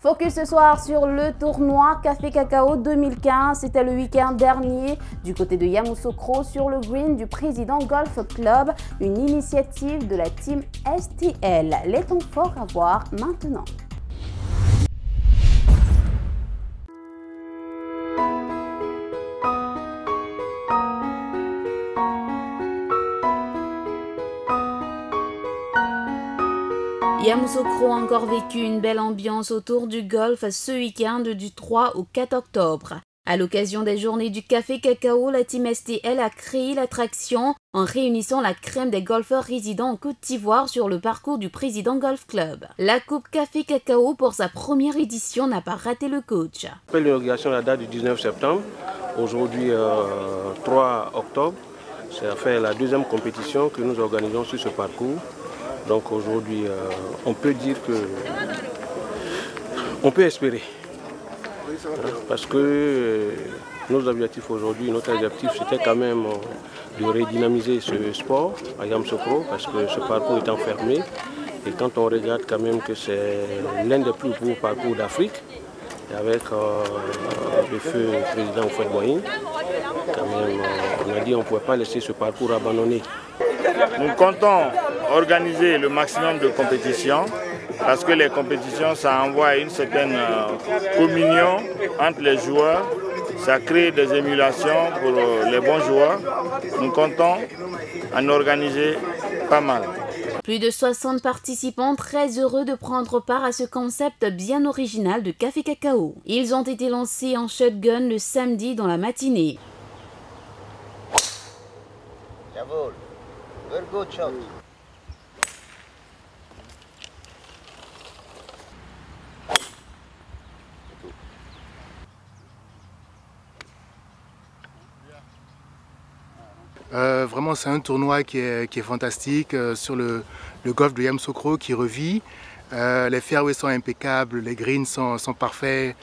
Focus ce soir sur le tournoi Café Cacao 2015. C'était le week-end dernier du côté de Yamoussoukro sur le green du Président Golf Club, une initiative de la team STL. Les temps forts à voir maintenant. Yamoussoukro a encore vécu une belle ambiance autour du golf ce week-end du 3 au 4 octobre. À l'occasion des journées du Café Cacao, la team STL a créé l'attraction en réunissant la crème des golfeurs résidant en Côte d'Ivoire sur le parcours du Président Golf Club. La Coupe Café Cacao pour sa première édition n'a pas raté le coach. L'inauguration à la date du 19 septembre, aujourd'hui 3 octobre, c'est la deuxième compétition que nous organisons sur ce parcours. Donc aujourd'hui, on peut dire que on peut espérer. Parce que nos objectifs aujourd'hui, notre objectif c'était quand même de redynamiser ce sport à Yamoussoukro parce que ce parcours est enfermé. Et quand on regarde quand même que c'est l'un des plus beaux parcours d'Afrique, avec le feu président Houphouët-Boigny, quand même on a dit qu'on ne pouvait pas laisser ce parcours abandonné. Nous comptons organiser le maximum de compétitions parce que les compétitions, ça envoie une certaine communion entre les joueurs, ça crée des émulations pour les bons joueurs. Nous comptons en organiser pas mal. Plus de 60 participants très heureux de prendre part à ce concept bien original de Café Cacao. Ils ont été lancés en shotgun le samedi dans la matinée. Jawohl. Very good shot. Vraiment, c'est un tournoi qui est fantastique sur le golf de Yamoussoukro qui revit. Les fairways sont impeccables, les greens sont parfaits.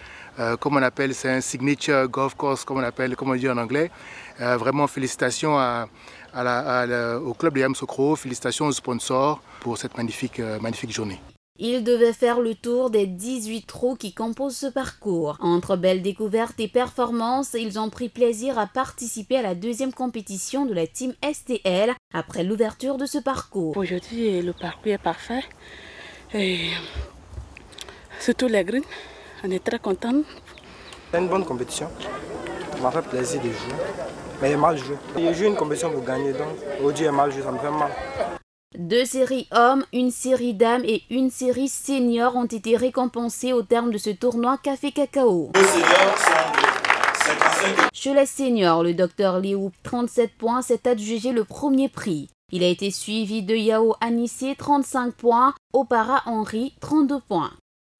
Comme on appelle, c'est un signature golf course, comme on dit en anglais. Vraiment, félicitations au club de Yamoussoukro, félicitations aux sponsors pour cette magnifique journée. Ils devaient faire le tour des 18 trous qui composent ce parcours. Entre belles découvertes et performances, ils ont pris plaisir à participer à la deuxième compétition de la team STL après l'ouverture de ce parcours. Aujourd'hui, le parcours est parfait. Et surtout les greens, on est très contents. C'est une bonne compétition. Ça m'a fait plaisir de jouer. Mais il est mal joué. Je joue une compétition pour gagner, donc aujourd'hui il est mal joué, ça me fait mal. 2 séries hommes, une série dames et une série senior ont été récompensées au terme de ce tournoi Café Cacao. Chez les seniors, le Dr Liu, 37 points, s'est adjugé le premier prix. Il a été suivi de Yao Anissé, 35 points, Opara Henry, 32 points.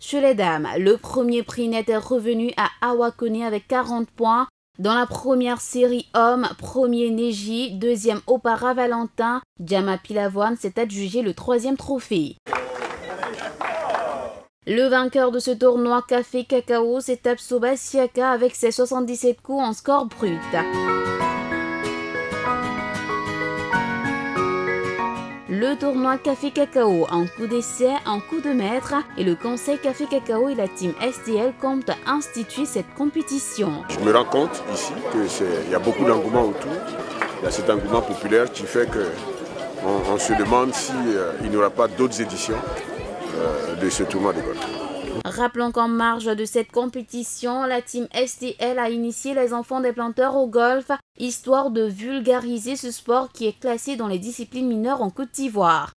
Chez les dames, le premier prix net est revenu à Awakone avec 40 points. Dans la première série hommes, premier Neji, deuxième Opara Valentin, Djama Pilavoine s'est adjugé le 3e trophée. Le vainqueur de ce tournoi Café Cacao, c'est Absoba Siaka avec ses 77 coups en score brut. Le tournoi Café Cacao en coup d'essai, en coup de maître et le conseil Café Cacao et la team STL comptent instituer cette compétition. Je me rends compte ici qu'il y a beaucoup d'engouement autour. Il y a cet engouement populaire qui fait qu'on se demande s'il n'y aura pas d'autres éditions de ce tournoi de golf. Rappelons qu'en marge de cette compétition, la team STL a initié les enfants des planteurs au golf, histoire de vulgariser ce sport qui est classé dans les disciplines mineures en Côte d'Ivoire.